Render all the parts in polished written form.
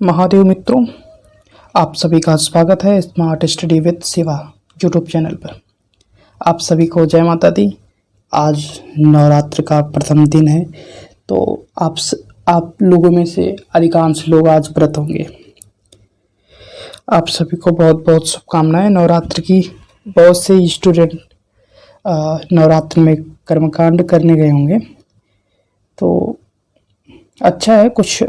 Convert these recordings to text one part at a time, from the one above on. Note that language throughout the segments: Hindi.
महादेव मित्रों, आप सभी का स्वागत है smart study with Shiva YouTube channel पर। आप सभी को जय माता दी। आज नवरात्र का प्रथम दिन है, तो आप लोगों में से अधिकांश लोग आज व्रत होंगे। आप सभी को बहुत बहुत शुभकामनाएं नवरात्र की। बहुत से स्टूडेंट नवरात्र में कर्मकांड करने गए होंगे, तो अच्छा है, कुछ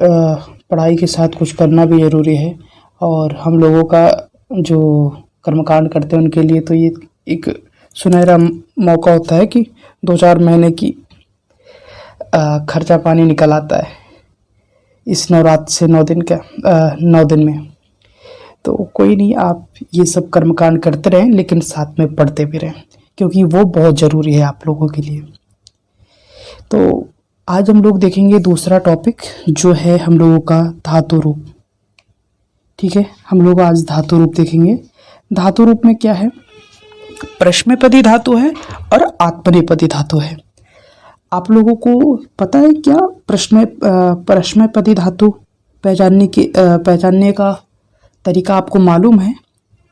पढ़ाई के साथ कुछ करना भी ज़रूरी है। और हम लोगों का जो कर्मकांड करते हैं उनके लिए तो ये एक सुनहरा मौका होता है कि 2-4 महीने की खर्चा पानी निकल आता है इस नवरात्र से 9 दिन में। तो कोई नहीं, आप ये सब कर्मकांड करते रहें, लेकिन साथ में पढ़ते भी रहें, क्योंकि वो बहुत ज़रूरी है आप लोगों के लिए। तो आज हम लोग देखेंगे दूसरा टॉपिक, जो है हम लोगों का धातु रूप। ठीक है, हम लोग आज धातु रूप देखेंगे। धातु रूप में क्या है? प्रश्नपदी धातु है और आत्मनेपदी धातु है। आप लोगों को पता है क्या प्रश्नपदी धातु पहचानने का तरीका आपको मालूम है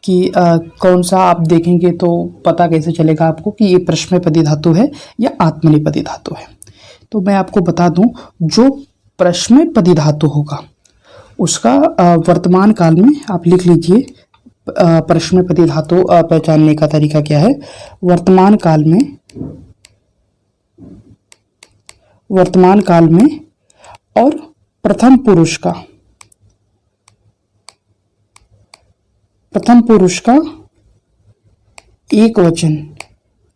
कि कौन सा आप देखेंगे तो पता कैसे चलेगा आपको कि ये प्रश्नपदी धातु है या आत्मनेपदी धातु है? तो मैं आपको बता दूं, जो प्रश्नपदी धातु होगा उसका वर्तमान काल में आप लिख लीजिए। प्रश्नपदी धातु पहचानने का तरीका क्या है? वर्तमान काल में और प्रथम पुरुष का एक वचन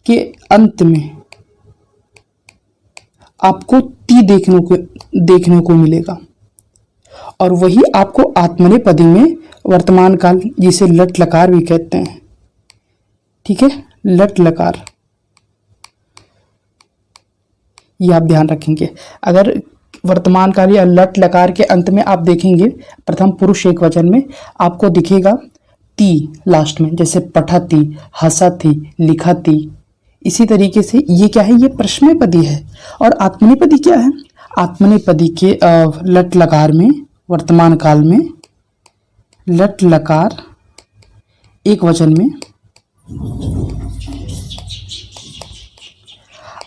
के अंत में आपको ती देखने को मिलेगा। और वही आपको आत्मनेपदी में वर्तमान काल, जिसे लट लकार भी कहते हैं, ठीक है, लट लकार, ये आप ध्यान रखेंगे। अगर वर्तमान काल या लट लकार के अंत में आप देखेंगे प्रथम पुरुष एक वचन में आपको दिखेगा ती लास्ट में, जैसे पठती, हसती, लिखती। इसी तरीके से ये क्या है? ये प्रश्नपदी है। और आत्मनेपदी क्या है? आत्मनेपदी के लट लकार में वर्तमान काल में लट लकार एक वचन में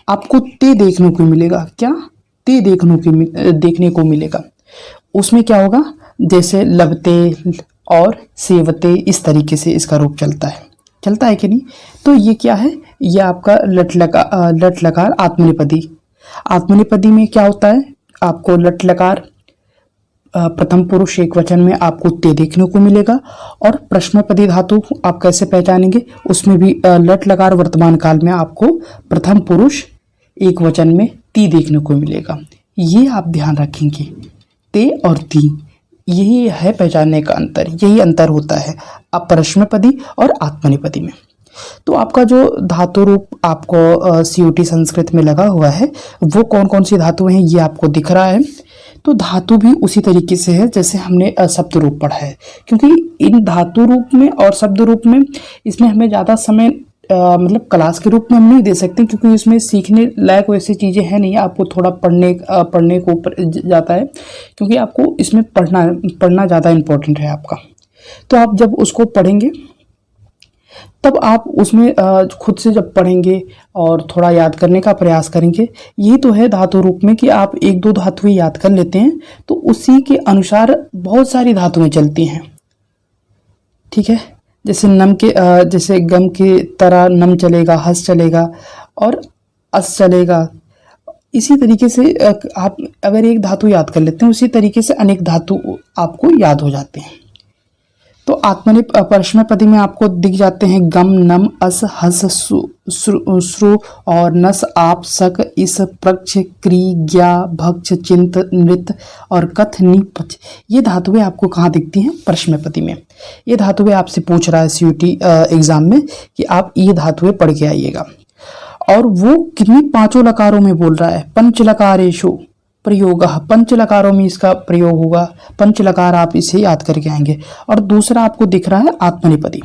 आपको ते देखने को मिलेगा। क्या? ते देखने को मिलेगा। उसमें क्या होगा? जैसे लबते और सेवते, इस तरीके से इसका रूप चलता है कि नहीं? तो ये क्या है? ये आपका लट लकार आत्मनेपदी में क्या होता है? आपको लट लकार प्रथम पुरुष एक वचन में आपको ते देखने को मिलेगा। और प्रश्नपदी धातु आप कैसे पहचानेंगे? उसमें भी लट लकार वर्तमान काल में आपको प्रथम पुरुष एक वचन में ती देखने को मिलेगा। ये आप ध्यान रखेंगे, ते और ती, यही है पहचानने का अंतर। यही अंतर होता है प्रश्नपदी और आत्मनेपदी में। तो आपका जो धातु रूप आपको सीयूटी संस्कृत में लगा हुआ है, वो कौन कौन सी धातु हैं ये आपको दिख रहा है। तो धातु भी उसी तरीके से है जैसे हमने शब्द रूप पढ़ा है, क्योंकि इन धातु रूप में और शब्द रूप में इसमें हमें ज़्यादा समय मतलब क्लास के रूप में हम नहीं दे सकते, क्योंकि इसमें सीखने लायक वैसी चीज़ें हैं नहीं। आपको थोड़ा पढ़ने को ऊपर जाता है, क्योंकि आपको इसमें पढ़ना ज़्यादा इम्पोर्टेंट है आपका। तो आप जब उसको पढ़ेंगे तब आप उसमें खुद से जब पढ़ेंगे और थोड़ा याद करने का प्रयास करेंगे। यही तो है धातु रूप में कि आप 1-2 धातुएं याद कर लेते हैं तो उसी के अनुसार बहुत सारी धातुएं चलती हैं। ठीक है, जैसे गम के तरह नम चलेगा, हस चलेगा और अस चलेगा। इसी तरीके से आप अगर एक धातु याद कर लेते हैं, उसी तरीके से अनेक धातु आपको याद हो जाते हैं। तो प्रश्नपदी में आपको दिख जाते हैं गम, नम, अस, हस, श्रु और नस, आप, सक, इस, प्रक्ष, क्री, ज्ञा, भक्ष, चिंत, नृत और कथ, नि, पच। ये धातुएं आपको कहाँ दिखती हैं? प्रश्नपदी में। ये धातुएं आपसे पूछ रहा है सीयूटी एग्जाम में कि आप ये धातुएं पढ़ के आइएगा। और वो कितनी 5 लकारों में बोल रहा है? पंच लकारेषु प्रयोग, 5 लकारों में इसका प्रयोग होगा। 5 लकार आप इसे याद करके आएंगे। और दूसरा आपको दिख रहा है आत्मनेपदी।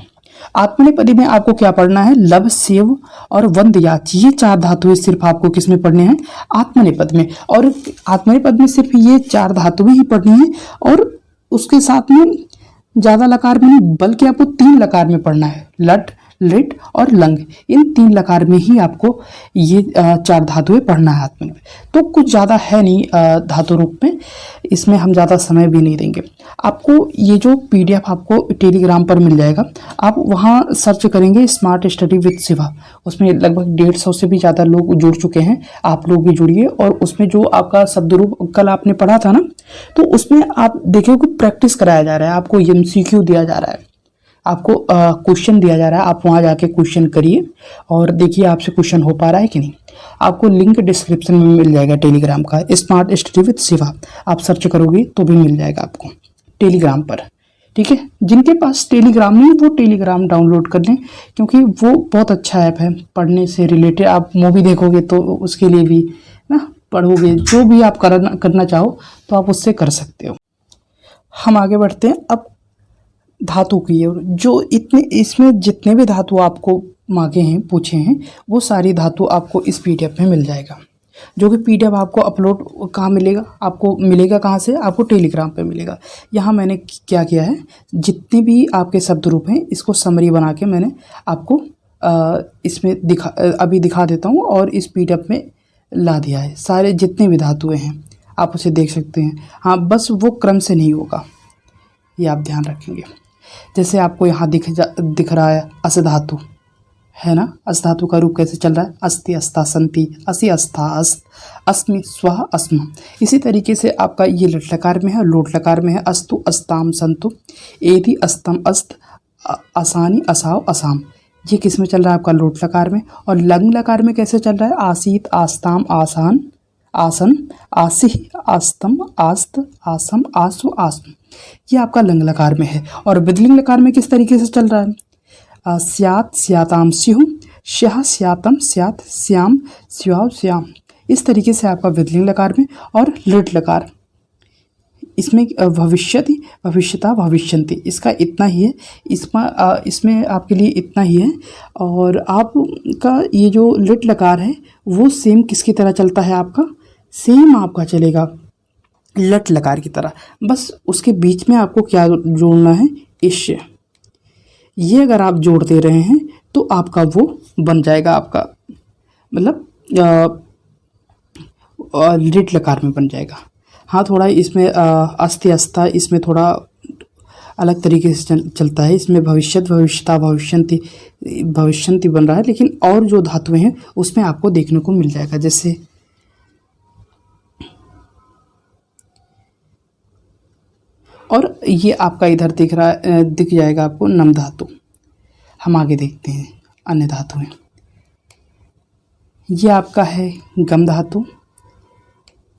आत्मनेपदी में आपको क्या पढ़ना है? लब, सेव और वंद, याच। ये 4 धातुएं सिर्फ आपको किसमें पढ़ने हैं? आत्मनेपद में। और आत्मनेपद में सिर्फ ये 4 धातुएं ही पढ़नी है और उसके साथ में ज़्यादा लकार में नहीं, बल्कि आपको 3 लकार में पढ़ना है। लट, लिट और लंग, इन 3 लकार में ही आपको ये 4 धातुएं पढ़ना है हाथ में। तो कुछ ज़्यादा है नहीं धातु रूप में, इसमें हम ज़्यादा समय भी नहीं देंगे। आपको ये जो PDF आपको टेलीग्राम पर मिल जाएगा, आप वहाँ सर्च करेंगे स्मार्ट स्टडी विद शिवा, उसमें लगभग 150 से भी ज़्यादा लोग जुड़ चुके हैं। आप लोग भी जुड़िए, और उसमें जो आपका शब्द रूप कल आपने पढ़ा था ना, तो उसमें आप देखिए कि प्रैक्टिस कराया जा रहा है, आपको MCQ दिया जा रहा है, आपको क्वेश्चन दिया जा रहा है। आप वहाँ जाके क्वेश्चन करिए और देखिए आपसे क्वेश्चन हो पा रहा है कि नहीं। आपको लिंक डिस्क्रिप्शन में मिल जाएगा टेलीग्राम का, स्मार्ट स्टडी विद शिवा, आप सर्च करोगे तो भी मिल जाएगा आपको टेलीग्राम पर। ठीक है, जिनके पास टेलीग्राम नहीं वो टेलीग्राम डाउनलोड कर लें, क्योंकि वो बहुत अच्छा ऐप है पढ़ने से रिलेटेड। आप मूवी देखोगे तो उसके लिए भी ना, पढ़ोगे, जो भी आप करना चाहो तो आप उससे कर सकते हो। हम आगे बढ़ते हैं अब धातु की ओर। जो इतने इसमें जितने भी धातु आपको मांगे हैं, पूछे हैं, वो सारी धातु आपको इस PDF में मिल जाएगा। जो कि PDF आपको अपलोड कहाँ मिलेगा, आपको मिलेगा कहाँ से, आपको टेलीग्राम पे मिलेगा। यहाँ मैंने क्या किया है, जितने भी आपके शब्द रूप हैं इसको समरी बना के मैंने आपको इसमें अभी दिखा देता हूँ, और इस PDF में ला दिया है। सारे जितने भी धातुएँ हैं आप उसे देख सकते हैं। हाँ, बस वो क्रम से नहीं होगा, ये आप ध्यान रखेंगे। जैसे आपको यहाँ दिख रहा है अस धातु, है ना। अस धातु का रूप कैसे चल रहा है, अस्ति, अस्ता, संति, असि, अस्था, अस्त, अस्मि, स्वः, अस्म। इसी तरीके से आपका ये लट लकार में है, लोट लकार में है अस्तु, अस्ताम, संतु, एति, अस्तम, अस्त, असानी, असाव, असाम। ये किस में चल रहा है, आपका लोट लकार में। और लंग लकार में कैसे चल रहा है, आसीत, आस्ताम, आसान, आसन, आसिह, आस्तम, आस्त, आसम, आसु, आसम। ये आपका लंग लकार में है। और विदलिंग लकार में किस तरीके से चल रहा है, स्यात, स्याताम, स्युः, स्याः, स्यातम, स्यात, श्याम, स्याव, श्याम। इस तरीके से आपका विदलिंग लकार में। और लिट लकार, इसमें भविष्यति, भविष्यता, भविष्यन्ति, इसका इतना ही है। इसमें आपके लिए इतना ही है। और आपका ये जो लिट लकार है वो सेम किसकी तरह चलता है, आपका सेम आपका चलेगा लट लकार की तरह। बस उसके बीच में आपको क्या जोड़ना है, इश्य। ये अगर आप जोड़ दे रहे हैं तो आपका वो बन जाएगा, आपका मतलब लिट लकार में बन जाएगा। हाँ, थोड़ा इसमें अस्ति, अस्था, इसमें थोड़ा अलग तरीके से चलता है। इसमें भविष्यत, भविष्यता, भविष्यन्ति, भविष्यन्ति बन रहा है। लेकिन और जो धातुएं हैं उसमें आपको देखने को मिल जाएगा। जैसे और ये आपका इधर दिख जाएगा आपको नम धातु। हम आगे देखते हैं अन्य धातुएं। ये आपका है गम धातु,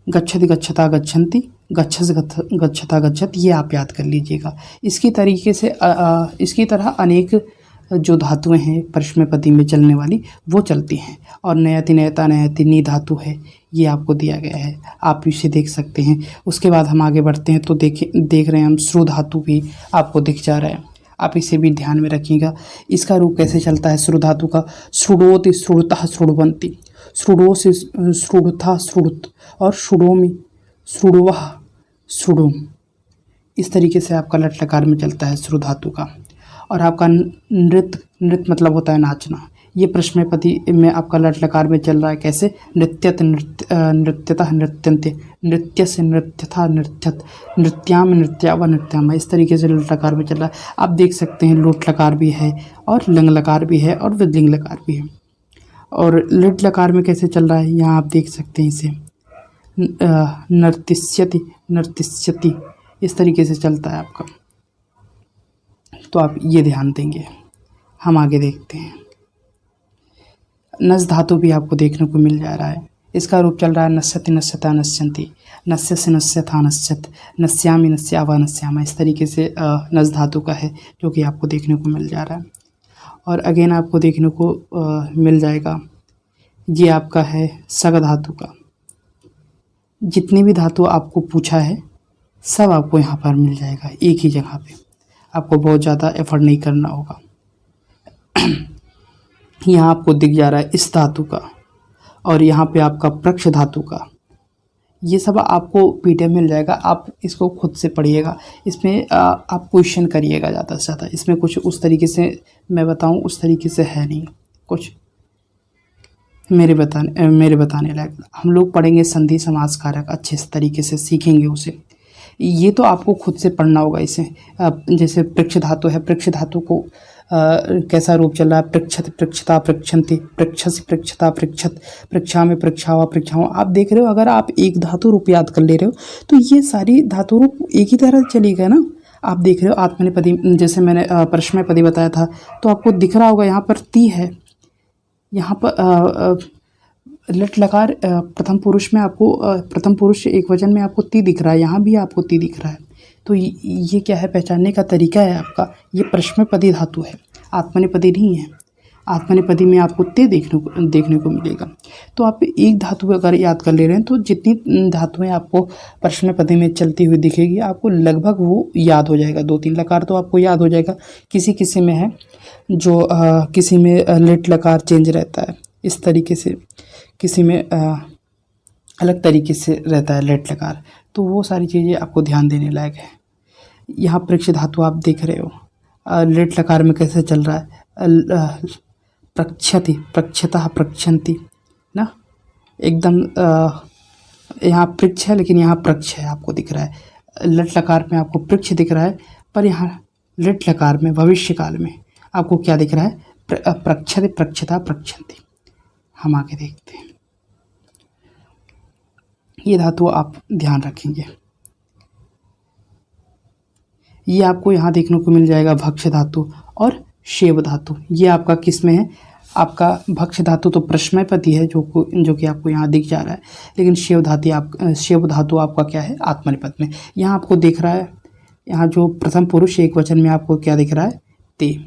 गच्छति, गच्छता, गच्छन्ति, गच्छस, गच्छता, गच्छत। ये आप याद कर लीजिएगा। इसकी तरीके से इसकी तरह अनेक जो धातुएं हैं प्रश्न में पदी में चलने वाली वो चलती हैं। और नयति, नयता, नयति, नी धातु है, ये आपको दिया गया है, आप इसे देख सकते हैं। उसके बाद हम आगे बढ़ते हैं तो देख रहे हैं हम श्रु धातु भी आपको दिख जा रहा है, आप इसे भी ध्यान में रखिएगा। इसका रूप कैसे चलता है श्रु धातु का, श्रुडोति, श्रुडतः, श्रुडवन्ति, श्रुडो से श्रुडथा, श्रुडुत, और श्रुडोमि, श्रुडवः, श्रुडोम। इस तरीके से आपका लट लकार में चलता है श्रु धातु का। और आपका नृत्य मतलब होता है नाचना। ये प्रश्न में पति में आपका लट लकार में चल रहा है कैसे, नृत्यत, नृत्यतः, नृत्यन्ते, नृत्य से नृत्यथा, नृत्यत, नृत्याम, नृत्याव, नृत्याम। इस तरीके से लट लकार में चल रहा है। आप देख सकते हैं लोट लकार भी है और लंग लकार भी है और विदलिंग लकार भी है। और लिट लकार में कैसे चल रहा है, यहाँ आप देख सकते हैं इसे नर्तिष्यति, नर्तिष्यति, इस तरीके से चलता है आपका। तो आप ये ध्यान देंगे। हम आगे देखते हैं। नस धातु भी आपको देखने को मिल जा रहा है। इसका रूप चल रहा है नश्यति, नश्यता, नश्यन्ति, नस्य से नश्यथा, नश्यत, नश्यामि, नश्यावा, नश्यामा। इस तरीके से नस धातु का है जो कि आपको देखने को मिल जा रहा है। और अगेन आपको देखने को मिल जाएगा ये आपका है सग धातु का। जितनी भी धातु आपको पूछा है सब आपको यहाँ पर मिल जाएगा एक ही जगह पे। आपको बहुत ज़्यादा एफर्ट नहीं करना होगा। यहाँ आपको दिख जा रहा है इस धातु का, और यहाँ पे आपका प्रक्ष धातु का, ये सब आपको पीडीएफ मिल जाएगा, आप इसको खुद से पढ़िएगा। इसमें आप क्वेश्चन करिएगा ज़्यादा से ज़्यादा। इसमें कुछ उस तरीके से मैं बताऊं उस तरीके से है नहीं कुछ मेरे बताने लायक। हम लोग पढ़ेंगे संधि समास कारक, अच्छे से तरीके से सीखेंगे उसे। ये तो आपको खुद से पढ़ना होगा इसे। जैसे पृक्ष धातु है, पृक्ष धातु को कैसा रूप चल रहा है, पृक्षत पृक्षता पृक्षन्ति, पृक्षस पृक्षता पृक्षत, पृक्षा में पृक्षावा पृक्षावा। आप देख रहे हो, अगर आप एक धातु रूप याद कर ले रहे हो तो ये सारी धातु रूप एक ही तरह चलेगा ना। आप देख रहे हो आत्मनेपदी, जैसे मैंने परस्मैपदी बताया था, तो आपको दिख रहा होगा यहाँ पर ती है, यहाँ पर लट लकार प्रथम पुरुष में आपको प्रथम पुरुष एक वचन में आपको ती दिख रहा है, यहाँ भी आपको ती दिख रहा है। तो ये क्या है, पहचानने का तरीका है आपका। ये परस्मैपदी धातु है, आत्मनेपदी नहीं है। आत्मनेपदी में आपको ते देखने को मिलेगा। तो आप एक धातु अगर याद कर ले रहे हैं तो जितनी धातुएं आपको परस्मैपदी में चलती हुई दिखेगी आपको लगभग वो याद हो जाएगा। 2-3 लकार तो आपको याद हो जाएगा। किसी में है जो किसी में लिट लकार चेंज रहता है इस तरीके से, किसी में अलग तरीके से रहता है लेट लकार। तो वो सारी चीज़ें आपको ध्यान देने लायक है। यहाँ पृक्ष धातु आप देख रहे हो, लेट लकार में कैसे चल रहा है, प्रक्षति प्रक्षतः प्रक्षन्ति ना, एकदम यहाँ पृक्ष है लेकिन यहाँ प्रक्ष है आपको दिख रहा है। लट लकार में आपको पृक्ष दिख रहा है, पर यहाँ लेट लकार में भविष्य काल में आपको क्या दिख रहा है, प्रक्षति प्रक्षता प्रक्षन्ति। हम आगे देखते हैं। ये धातु आप ध्यान रखेंगे। ये आपको यहाँ देखने को मिल जाएगा भक्ष धातु और शेव धातु। ये आपका किस में है, आपका भक्ष धातु तो प्रश्मैपदी है जो कि आपको यहाँ दिख जा रहा है, लेकिन शेव धातु आपका क्या है, आत्मनेपद में। यहाँ आपको दिख रहा है, यहाँ जो प्रथम पुरुष एक वचन में आपको क्या दिख रहा है, ते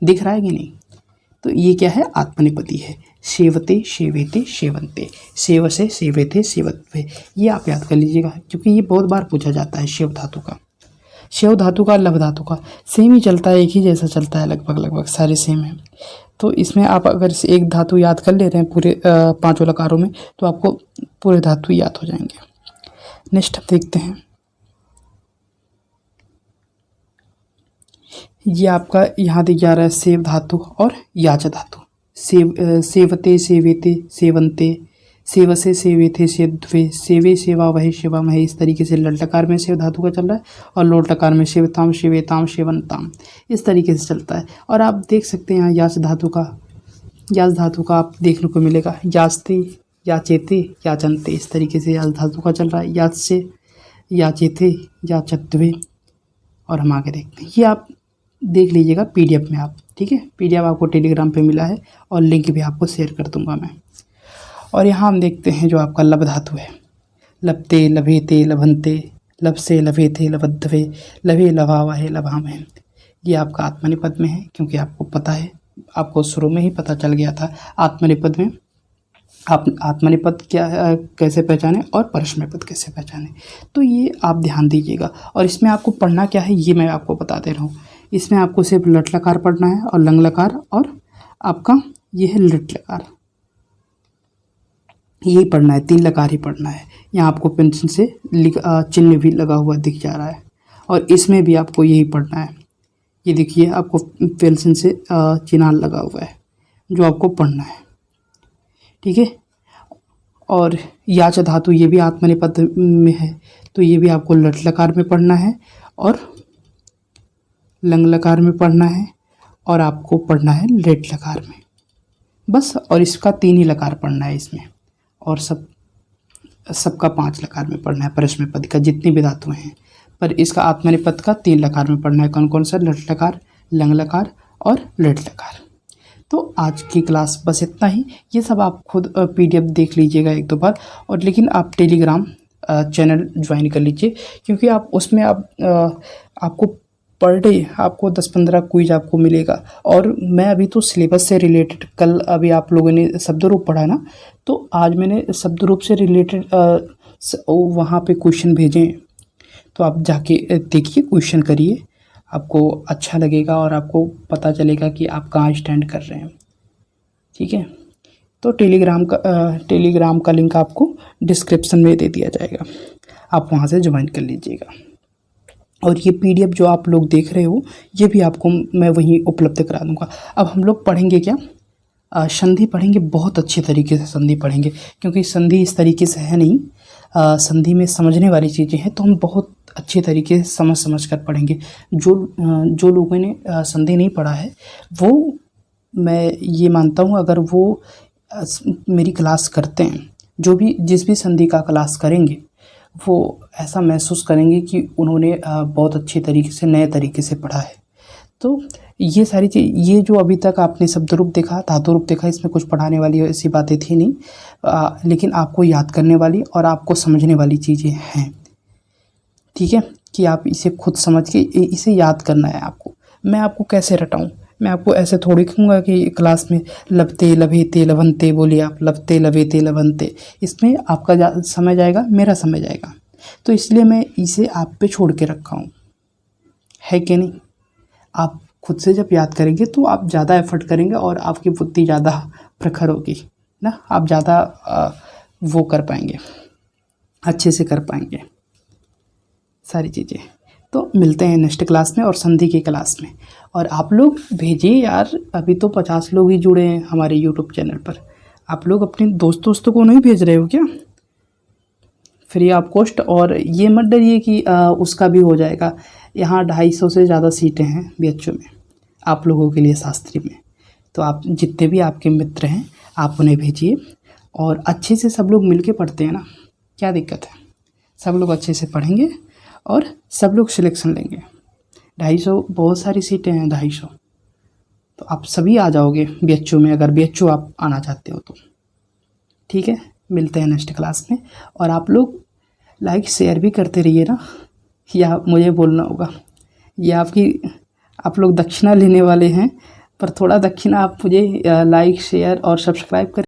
दिख रहा है कि नहीं। तो ये क्या है, आत्मनेपदी है। सेवते सेवेते सेवन्ते, सेव से सेवेते सेवत्वे, ये आप याद कर लीजिएगा क्योंकि ये बहुत बार पूछा जाता है। शेव धातु का, शेव धातु का, लभ धातु का सेम ही चलता है, एक ही जैसा चलता है, लगभग सारे सेम है। तो इसमें आप अगर एक धातु याद कर ले रहे हैं पूरे 5 लकारों में तो आपको पूरे धातु याद हो जाएंगे। नेक्स्ट अब देखते हैं, ये आपका यहाँ दिख जा रहा है सेव धातु और याच धातु। सेवते सेवेते सेवन्ते, सेवसे सेवेथे सेव्वे, सेवे सेवा वहे सेवा महे, इस तरीके से लट लकार में सेव धातु का चल रहा है और लोट लकार में सेवताम सेवेताम सेवनताम, इस तरीके से चलता है। और आप देख सकते हैं यहाँ याच धातु का आप देखने को मिलेगा, याचते याचेते याचनते, इस तरीके से याच धातु का चल रहा है। याच से याचेथे याचत्वे। और हम आगे देखते हैं, ये आप देख लीजिएगा पीडीएफ में आप, ठीक है। पीडीएफ आपको टेलीग्राम पे मिला है और लिंक भी आपको शेयर कर दूंगा मैं। और यहाँ हम देखते हैं जो आपका लब धातु है, लभते लभेते लभन्ते, लब से लभेते लभध्वे, लभे लभावहे लभामहे। ये आपका आत्मनेपद में है क्योंकि आपको पता है, आपको शुरू में ही पता चल गया था आत्मनेपद में आप आत्मनेपद क्या कैसे पहचाने और परस्मैपद कैसे पहचाने। तो ये आप ध्यान दीजिएगा। और इसमें आपको पढ़ना क्या है ये मैं आपको बता दे रहा हूँ। इसमें आपको सिर्फ लट लकार पढ़ना है और लंग लकार, और आपका ये है लिट लकार, यही पढ़ना है, 3 लकार ही पढ़ना है। यहाँ आपको पेंसिल से चिन्ह भी लगा हुआ दिख जा रहा है और इसमें भी आपको यही पढ़ना है। ये देखिए आपको पेंसिल से चिन्ह लगा हुआ है जो आपको पढ़ना है, ठीक है। और याच धातु ये भी आत्मनेपद में है तो ये भी आपको लट लकार में पढ़ना है और लंग लकार में पढ़ना है और आपको पढ़ना है लेट लकार में, बस। और इसका 3 ही लकार पढ़ना है इसमें, और सबका 5 लकार में पढ़ना है परस्मैपद का, जितनी भी धातुएं हैं। पर इसका आत्मनेपद का 3 लकार में पढ़ना है। कौन कौन सा, लट लकार, लंग लकार और लेट लकार। तो आज की क्लास बस इतना ही। ये सब आप खुद पीडीएफ देख लीजिएगा 1-2 बार, और लेकिन आप टेलीग्राम चैनल ज्वाइन कर लीजिए क्योंकि आप उसमें आपको पर डे आपको 10-15 क्विज आपको मिलेगा। और मैं अभी तो सिलेबस से रिलेटेड, कल अभी आप लोगों ने शब्द रूप पढ़ा ना, तो आज मैंने शब्द रूप से रिलेटेड वहाँ पे क्वेश्चन भेजे, तो आप जाके देखिए, क्वेश्चन करिए, आपको अच्छा लगेगा और आपको पता चलेगा कि आप कहाँ स्टैंड कर रहे हैं, ठीक है। तो टेलीग्राम का लिंक आपको डिस्क्रिप्शन में दे दिया जाएगा, आप वहाँ से ज्वाइन कर लीजिएगा। और ये PDF जो आप लोग देख रहे हो ये भी आपको मैं वहीं उपलब्ध करा दूँगा। अब हम लोग पढ़ेंगे क्या, संधि पढ़ेंगे, बहुत अच्छे तरीके से संधि पढ़ेंगे, क्योंकि संधि इस तरीके से है नहीं, संधि में समझने वाली चीज़ें हैं, तो हम बहुत अच्छे तरीके से समझ कर पढ़ेंगे। जो लोगों ने संधि नहीं पढ़ा है वो, मैं ये मानता हूँ अगर वो मेरी क्लास करते हैं, जिस भी संधि का क्लास करेंगे, वो ऐसा महसूस करेंगे कि उन्होंने बहुत अच्छे तरीके से, नए तरीके से पढ़ा है। तो ये सारी चीज़, ये जो अभी तक आपने शब्द रूप देखा, धातु रूप देखा, इसमें कुछ पढ़ाने वाली ऐसी बातें थी नहीं, लेकिन आपको याद करने वाली और आपको समझने वाली चीज़ें हैं। ठीक है, कि आप इसे खुद समझ के इसे याद करना है आपको। मैं आपको कैसे रटाऊं, मैं आपको ऐसे थोड़ी कहूँगा कि क्लास में लभते लभेते लभंते बोलिए आप, लभते लभेते लभंते, इसमें आपका समय जाएगा, मेरा समय जाएगा। तो इसलिए मैं इसे आप पे छोड़ के रखा हूँ, है कि नहीं। आप खुद से जब याद करेंगे तो आप ज़्यादा एफर्ट करेंगे और आपकी बुद्धि ज़्यादा प्रखर होगी ना, आप ज़्यादा वो कर पाएंगे, अच्छे से कर पाएंगे सारी चीज़ें। तो मिलते हैं नेक्स्ट क्लास में और संधि की क्लास में। और आप लोग भेजिए यार, अभी तो 50 लोग ही जुड़े हैं हमारे यूट्यूब चैनल पर। आप लोग अपने दोस्तों को नहीं भेज रहे हो क्या, फ्री ऑफ कॉस्ट। और ये मत डरिए कि उसका भी हो जाएगा, यहाँ 250 से ज़्यादा सीटें हैं BHU में आप लोगों के लिए, शास्त्री में। तो आप जितने भी आपके मित्र हैं आप उन्हें भेजिए, और अच्छे से सब लोग मिल के पढ़ते हैं ना, क्या दिक्कत है, सब लोग अच्छे से पढ़ेंगे और सब लोग सिलेक्शन लेंगे। 250 बहुत सारी सीटें हैं, 250, तो आप सभी आ जाओगे BHU में, अगर BHU आप आना चाहते हो तो। ठीक है, मिलते हैं नेक्स्ट क्लास में। और आप लोग लाइक शेयर भी करते रहिए ना, या मुझे बोलना होगा, या आप लोग दक्षिणा लेने वाले हैं, पर थोड़ा दक्षिणा आप मुझे लाइक शेयर और सब्सक्राइब कर